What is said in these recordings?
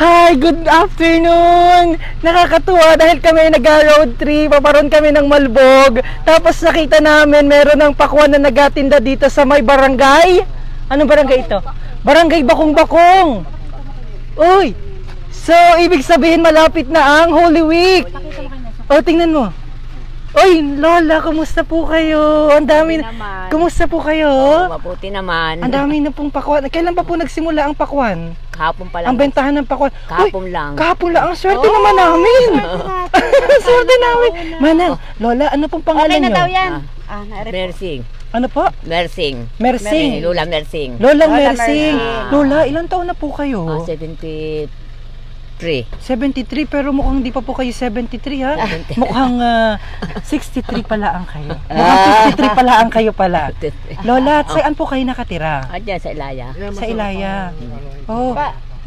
Hi, good afternoon! Nakakatuwa dahil kami nag-road trip, paparoon kami ng Malbog. Tapos nakita namin meron ng pakwan na nagatinda dito sa may barangay. Anong barangay ito? Barangay Bakong-Bakong. Uy! So, ibig sabihin malapit na ang Holy Week. O, tingnan mo. Uy, Lola, kumusta po kayo? Ang dami. Kumusta po kayo? Mabuti naman. Ang dami na pong pakwan. Kailan pa po nagsimula ang pakwan? Kahapon pa lang. Ang bentahan ng pakwan. Kahapon lang. Kahapon lang. Ang swerte naman namin. Swerte namin. Manang, Lola, ano pong pangalan nyo? Okay na daw yan. Mersing. Ano po? Mersing. Mersing. Lola Mersing. Lola Mersing. Lola, ilang taon na po kayo? 73. 73, pero mukhang di pa po kayo 73 ha? Mukhang 63 pala ang kayo. Mukhang 53 pala ang kayo pala. Lola, saan po kayo nakatira? Diyan sa Ilaya. Sa Ilaya. Oh,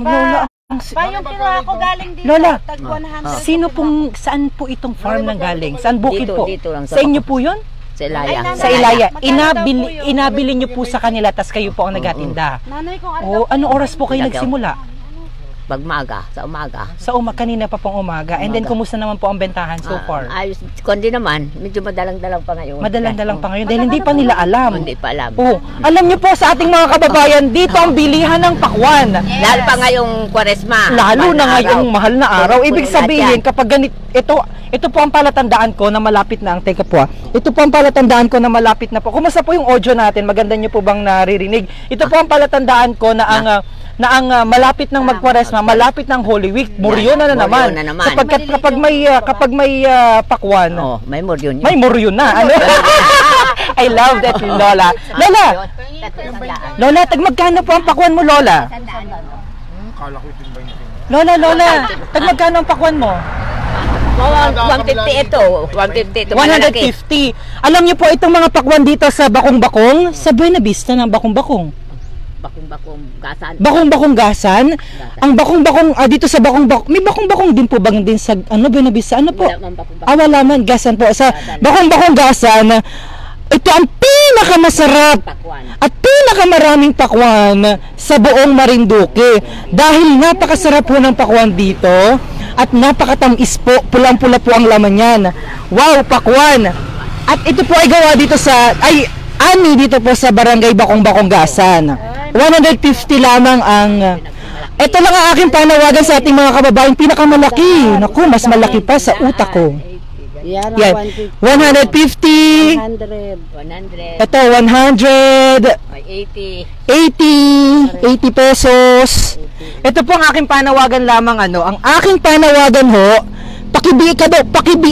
Lola. Pa yung kinuha ko galing dito. Lola, tag 100. sino pong, saan po itong farm ng galing? Saan bukid po? Dito lang. Sa inyo po yun? Sa Ilaya. Sa Ilaya. Inabili nyo po sa kanila, tas kayo po ang nagatinda. Nanay kong Oh, anong oras po kayo nagsimula? Pagmaga, sa umaga. Sa kanina pa pong umaga. And then, kumusta naman po ang bentahan so far? Ayos. Kundi naman, medyo madalang-dalang pa ngayon. Madalang-dalang pa ngayon dahil hindi pa nila alam. Hindi pa alam. Oh, alam niyo po sa ating mga kababayan, dito ang bilihan ng pakwan. Lalo pa ngayong Kwaresma. Lalo na ngayong mahal na araw. Ibig sabihin, kapag ganit, ito po ang palatandaan ko na malapit na ang, teka po ito po ang palatandaan ko na malapit na po. Kumusta po yung audio natin? Maganda niyo po bang naririnig? Ito po ang palatandaan ko na ang malapit ng magkwaresma, malapit ng Holy Week, muryo na naman. Sapagkat kapag may pakwan, may muryo. May muryo na. Ano? I love that, Lola. Lola, tagmagkano po ang pakwan mo, Lola? Lola, tagmagkano ang pakwan mo? 150 ito. 150 ito. 150. Alam niyo po itong mga pakwan dito sa Bakong-Bakong, sa Buena Vista ng Bakong-Bakong. Bakong-Bakong Gasan. Bakong-Bakong Gasan. Ang Bakong-Bakong dito sa Bakong-Bakong. May Bakong-Bakong din po bang din sa Buena Vista? Ano po? Wala man, Gasan po. Sa Bakong-Bakong Gasan, ito ang pinakamasarap at pinakamaraming pakwan sa buong Marinduque. Dahil napakasarap po ng pakwan dito at napakatamis po, pulang-pula po ang laman yan. Wow, pakwan! At ito po ay gawa dito ani dito po sa Barangay Bakong-Bakong Gasan. 150 lamang ang ito lang ang aking panawagan sa ating mga kababayan, pinakamalaki. Naku, mas malaki pa sa utak ko. Yan, 150, 100. ito 100, 80 pesos. Ito po ang aking panawagan lamang. Ang aking panawagan ho, pakibiya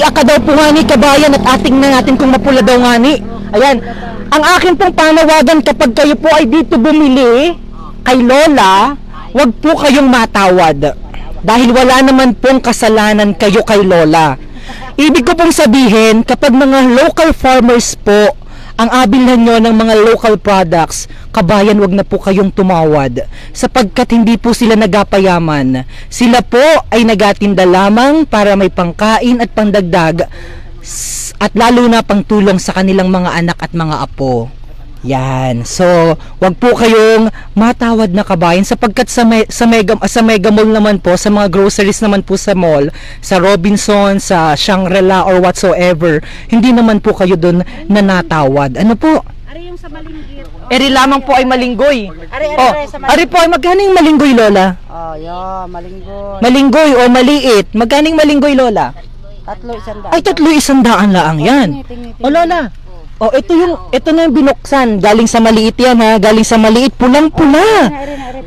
ka daw po nga ni kabayan at ating na natin kung mapula daw nga ni. Ayan, ang akin pong panawagan kapag kayo po ay dito bumili kay Lola, wag po kayong matawad. Dahil wala naman pong kasalanan kayo kay Lola. Ibig ko pong sabihin, kapag mga local farmers po ang abilhan nyo ng mga local products, kabayan, wag na po kayong tumawad. Sapagkat hindi po sila nagapayaman. Sila po ay nagatinda lamang para may pangkain at pandagdag. At lalo na pangtulong sa kanilang mga anak at mga apo. Yan. So, wag po kayong matawad na kabayan sapagkat sa Mega Mall naman po, sa mga groceries naman po sa mall, sa Robinson, sa Shangri-La or whatsoever, hindi naman po kayo doon nanatawad. Ano po? Ari yung sa malinggit. Eri lamang po ay malinggoy. Sa Ari po ay magkaning malinggoy, Lola? Malinggoy. Malinggoy o maliit. Magkaning malinggoy, Lola? 300. Ay, 300 laang yan. O, Lola. O, ito na yung binuksan. Galing sa maliit yan, ha. Galing sa maliit. Pulang-pula.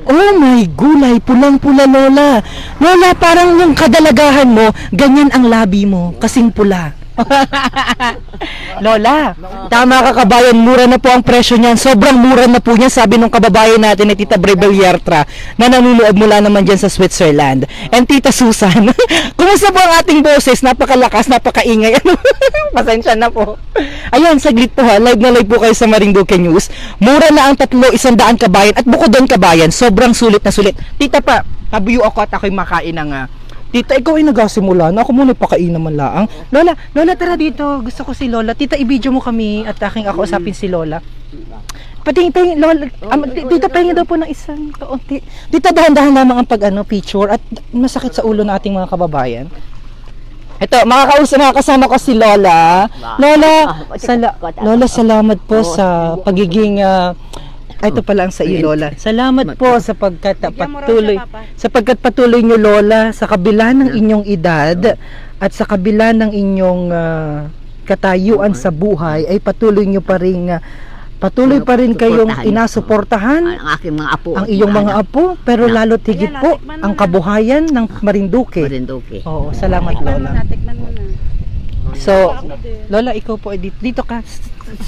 Oh my gulay. Pulang-pula, Lola. Lola, parang yung kadalagahan mo, ganyan ang labi mo. Kasing pula. Lola, tama ka kabayan, mura na po ang presyo niyan. Sobrang mura na po niyan, sabi nung kababayan natin na Tita Brebel Yertra na nanonood mula naman dyan sa Switzerland. And Tita Susan, kumusta po ang ating boses? Napakalakas, napakaingay. Pasensya na po. Ayun, saglit po ha, live na live po kayo sa Marinduque News. Mura na ang 100 kabayan at bukod doon kabayan, sobrang sulit na sulit. Tita pa, tabuyo ako at ako'y makain ng Tita, ikaw ay nagasimula na. Ako muna pakain naman laang. Lola, tara dito. Gusto ko si Lola. Tita, i-video mo kami at ako usapin si Lola. Patingin, Lola. Dito pahingi daw po ng isang kaunti. Dito dahan-dahan lamang ang picture at masakit sa ulo ng ating mga kababayan. Ito, makakasama ko si Lola. Lola, salamat po sa pagiging ito pala ang sa iyo, Lola. Salamat po sapagkat patuloy niyo, Lola, sa kabila ng inyong edad at sa kabila ng inyong katayuan sa buhay ay patuloy pa rin kayong inasuportahan Ang aking mga apo. ang iyong mga apo, pero lalo tigit po ang kabuhayan ng Marinduque. Oo, salamat, Lola. Tikman mo na. So, Lola, ikaw po dito ka.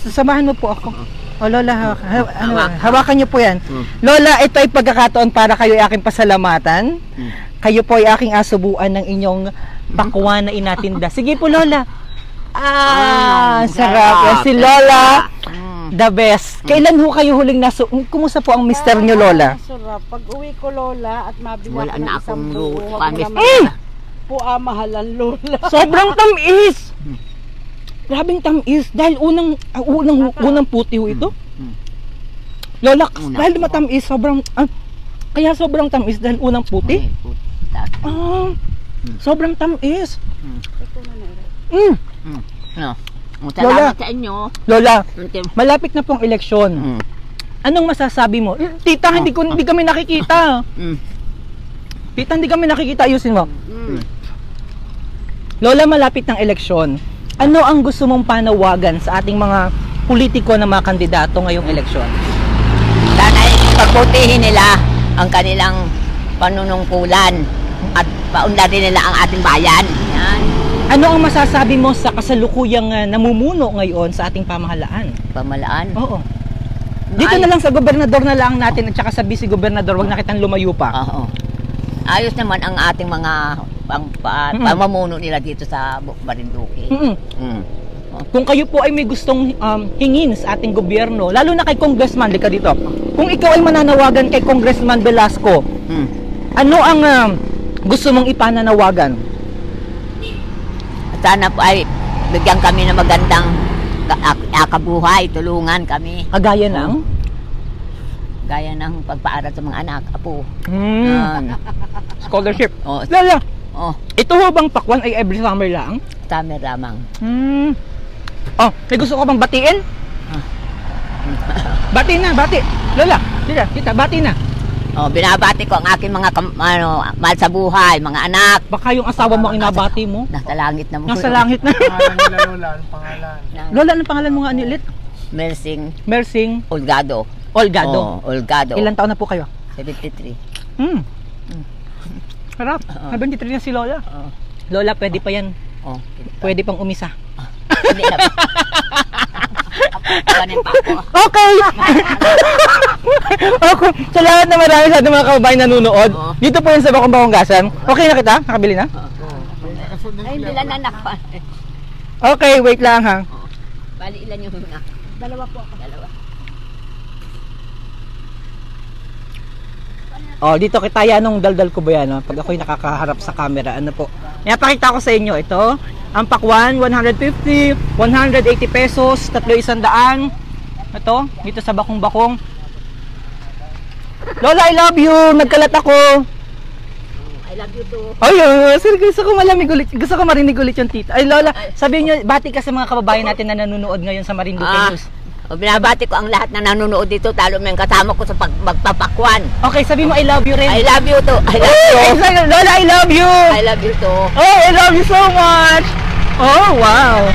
Samahan mo po ako. O Lola, hawakan niyo po yan. Lola, ito ay pagkakataon para kayo ay aking pasalamatan. Kayo po ay aking asubuan ng inyong pakwan na inatinda. Sige po, Lola. Sarap. Si Lola, the best. Kailan ho kayo huling kumusta po ang mister niyo, Lola? Sarap. Pag uwi ko, Lola, at mabila Wala ko ng na isang akong buo, pamis. mahalan, Lola. Sobrang tamis. Grabing tamis dahil unang puti ho ito. Lola, dahil matamis, kaya sobrang tamis dahil unang puti. Sobrang tamis. Salamat sa inyo. Lola, malapit na pong eleksyon. Anong masasabi mo? Tita, hindi kami nakikita. Tita, hindi kami nakikita. Ayusin mo. Lola, malapit ng eleksyon. Ano ang gusto mong panawagan sa ating mga politiko na mga kandidato ngayong eleksyon? Sana pagbutihin nila ang kanilang panunungkulan at paunlarin nila ang ating bayan. Yan. Ano ang masasabi mo sa kasalukuyang namumuno ngayon sa ating pamahalaan? Pamahalaan? Oo. Dito na lang sa gobernador na lang natin at saka sa vice-gobernador, wag na kitang lumayo pa. Oo. Ayos naman ang ating mga pamamuno nila dito sa Marinduque. Kung kayo po ay may gustong hingin sa ating gobyerno, lalo na kay Congressman, lika dito. Kung ikaw ay mananawagan kay Congressman Velasco, ano ang gusto mong ipananawagan? Sana po ay bigyan kami ng magandang kabuhay, tulungan kami. Kagaya ng? Gaya ng pagpaaral sa mga anak, apo. Scholarship. Oh. Lala, Oh, ito ho bang pakwan ay every summer lang? summer lamang. Oh, may gusto ko bang batiin? Bati na, bati. Lola, kita, bati na. Oh, binabati ko ang aking mga mahal sa buhay, mga anak. Baka yung asawa mo ang inabati mo. Nasa langit na mo. Nasa langit na. Pangalan nila, Lola. Anong pangalan? Lola, anong pangalan mo nga ulit? Mersing Olgado. Olgado. Oh, Olgado. Ilan taon na po kayo? 73. Harap. 73 na si Lola. Lola, pwede pa yan. Oh, Pwede pang umisa. hindi na. Kanin pa ako. Okay. Okay. Salamat na marami sa ating mga kababayan nanonood. Dito po yun sa Bakong Bakonggasan. Okay na kita? Nakabili na? Ay, hindi lang anak pa. Okay, wait lang ha. Bali, ilan yung una? Dalawa po ako. Dalawa. Oh, dito kitaya nung daldal ko ba yan, no? Pag ako'y nakakaharap sa camera, ano po. Ipakita ko sa inyo ito. Ang pakwan, 150, 180 pesos, 300. Ito, dito sa Bakong-Bakong. Lola, I love you. Nagkalat ako. I love you too. Ay, sir, gusto ko malamig ulit. Gusto ko marinig ulit yung tita. Ay, Lola, sabihin nyo, bati ka sa mga kababayan natin na nanonood ngayon sa Marinduque News. Binabati ko ang lahat na nanonood dito, talo mo yung kasama ko sa magpapakwan. Okay, sabihin mo, I love you rin. I love you too. I love you. Lola, I love you. I love you too. Oh, I love you so much. Oh, wow.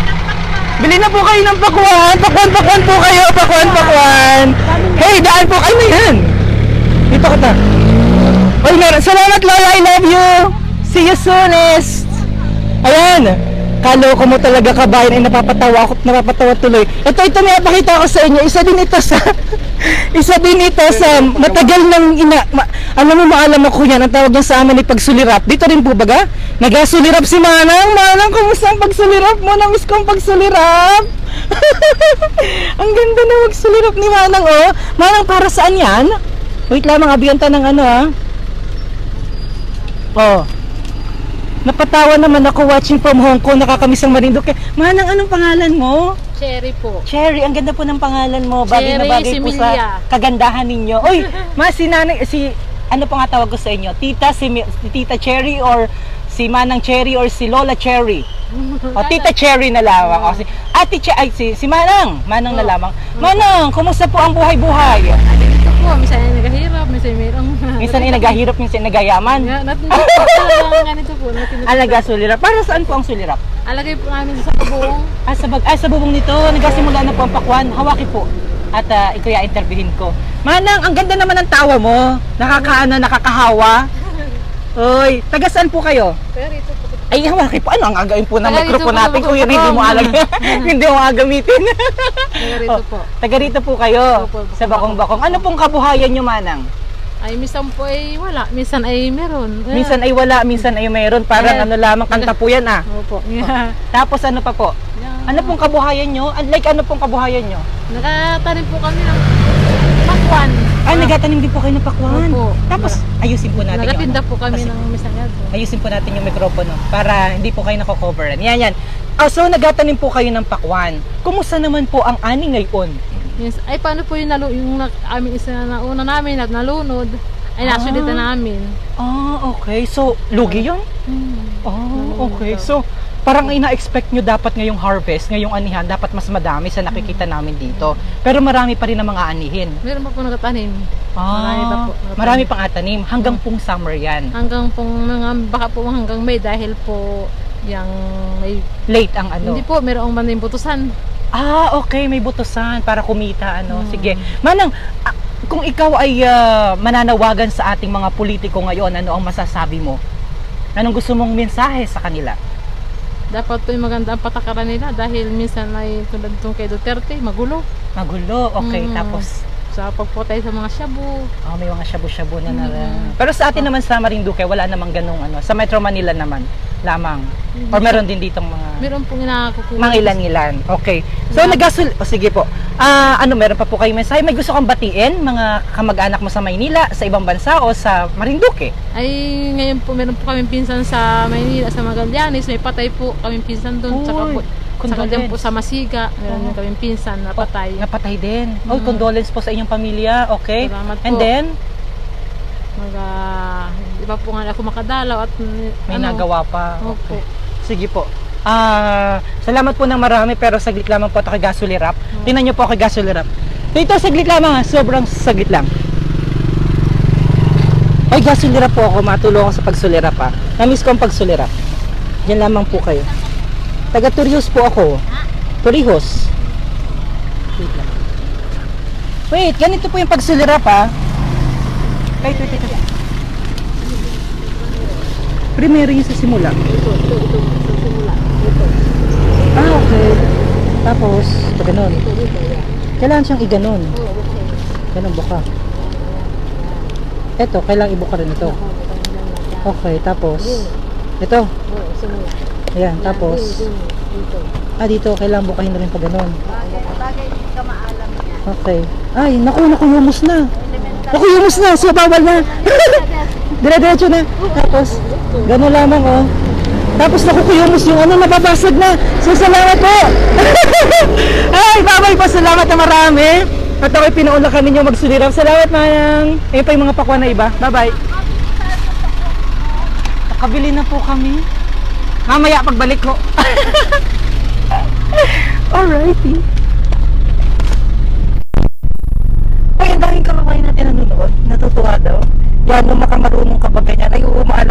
Bili na po kayo ng pakwan. Pakwan po kayo. Pakwan. Hey, daan po kayo na yan. Dito ka ta. Oy, salamat Lola, I love you. See you soonest. Ayan. Kaloko mo talaga kabayan ay napapatawa tuloy. Ito may napakita ko sa inyo. Isa din ito sa matagal nang alam mo maalam ako yan. Ang tawag niya sa amin ay pagsulirap. Dito rin po baga? Nagasulirap si Manang. Manang, kumusta ang pagsulirap mo? Namiss ko ang pagsulirap. Ang ganda na magsulirap ni Manang, oh. Manang, para saan yan? Wait lamang, abiyanta ng ano, ah. Oh. Napatawa naman ako watching from Hong Kong, nakakamiss ang Marinduque. Manang, anong pangalan mo? Cherry po. Cherry, ang ganda po ng pangalan mo. Bagay na Cherry bagay po sa Similia. kagandahan ninyo. Uy, si nanay, ano pa nga tawag ko sa inyo? Tita, si Tita Cherry or si Manang Cherry or si Lola Cherry? O, Tita Cherry na lamang. O, si Ate si Manang. Manang na lamang. Manang, kumusta po ang buhay-buhay? Ito po, minsan ay nagahirap, minsan mayroong... Minsan ay nagahirap, minsan ay nagayaman. Ganito po. Alaga sulirap. Para saan po ang sulirap? Alagay po namin sa bubong. Sa bubong nito, nagsimula na po ang pakwan. Hawaki po. At ito interviewin ko. Manang, ang ganda naman ng tawa mo. Nakakahawa. Oy, taga saan po kayo? Pero ito po. Ay, hawaki po. Ano ang agawin po ng Taga rito mikrofon po, natin? po, Kung hindi mo alam. Hindi mo agamitin. Pero rito po. Taga rito po kayo. Opo, Sa Bakong-Bakong. Ano pong kabuhayan nyo, Manang? Ay, minsan po ay wala. Minsan ay meron. Minsan ay wala, minsan ay mayroon. Parang ano lamang, kanta po yan ah. Opo. Tapos ano pa po? Ano pong kabuhayan nyo? Like ano pong kabuhayan nyo? Nakatanim po kami ng pakwan. Ay, nagatanim din po kayo ng pakwan. Opo. Tapos, ayusin po natin Nagatinda yung po kami Kasi- ng misangad. Ayusin po natin yung mikropono para hindi po kayo nako-coveran. Yan. So, nagatanim po kayo ng pakwan. Kumusta naman po ang ani ngayon? Ay, paano po yung aming isa na una namin at nalunod? Ay, nasunod na namin. Okay. So, lugi yun? Okay. So, parang ina-expect nyo dapat ngayong harvest, ngayong anihan, dapat mas madami sa nakikita namin dito. Pero marami pa rin ang mga anihin. Meron pa po nagatanim. Marami pa po. Marami pang atanim. Hanggang pong summer yan. Hanggang pong, baka po hanggang May dahil po yung may... Late ang ano. Hindi po, merong maning butusan. Okay. May butusan para kumita. Sige. Manang, kung ikaw ay mananawagan sa ating mga politiko ngayon, ano ang masasabi mo? Anong gusto mong mensahe sa kanila? Dapat po yung maganda ang patakaran nila dahil minsan ay tulad itong kay Duterte, magulo. Magulo. Okay. Tapos, Sa pagpotay sa mga shabu. may mga shabu-shabu na rin. Pero sa atin naman sa Marinduque, wala namang ganung ano. Sa Metro Manila naman, lamang. Or meron din ditong mga... Meron pong inakukuha. Mga ilan-ilan. Okay. So, sige po. Meron pa po kayo mensahe? May gusto kang batiin, mga kamag-anak mo sa Maynila, sa ibang bansa o sa Marinduque? Ay, ngayon po meron po kaming pinsan sa Maynila, sa Magallanes. May patay po kaming pinsan doon. Tsaka po, saka din po sa Masiga, meron din kaming pinsan na patay. Napatay din. Condolence po sa inyong pamilya. Okay. Salamat po. And then, iba po nga ako makadalaw at may nagawa pa. Opo. Sige po. Salamat po ng marami pero saglit lamang po ito kay Gasolirap. Tingnan nyo po kay Gasolirap. Dito saglit lamang, sobrang saglit lang. Ay, Gasolirap po ako, matulong ako sa pagsulirap ha. Namiss ko ang pagsulirap. Diyan lamang po kayo. Taga Torrijos po ako. Torrijos. Wait, ganito po yung pagsulirap ha. Wait. Primero yung sa simula. Ito, sa simula. Okay. Tapos, ito ganon. Yan. Kailangan siyang iganon. Okay. Ganon buka. Ito, kailangan ibuka rin ito. Okay, tapos ito. Simula. Ayan, tapos dito, kailangan bukahin na rin pa ganon. Bagay, hindi ka maalam niya. Okay. Ay, nakuyumos na. Nakuyumos na, so bawal na. Dire-diretso na. Tapos, ganon lamang oh. Tapos nakukuyumos yung nababasag na. So, salamat po. Ay, bye-bye po. Salamat na marami. At ako'y pinaunlakan ninyo magsulirap. Salamat, Manang. Ayun pa yung mga pakwan na iba. Bye-bye. Nakabili na po kami. Mamaya pagbalik ko. Alrighty. Ay, ang daming kababayan natin nanonood. Natutuwa daw. Yan, nung makamarunong ka ba ganyan, ay umaala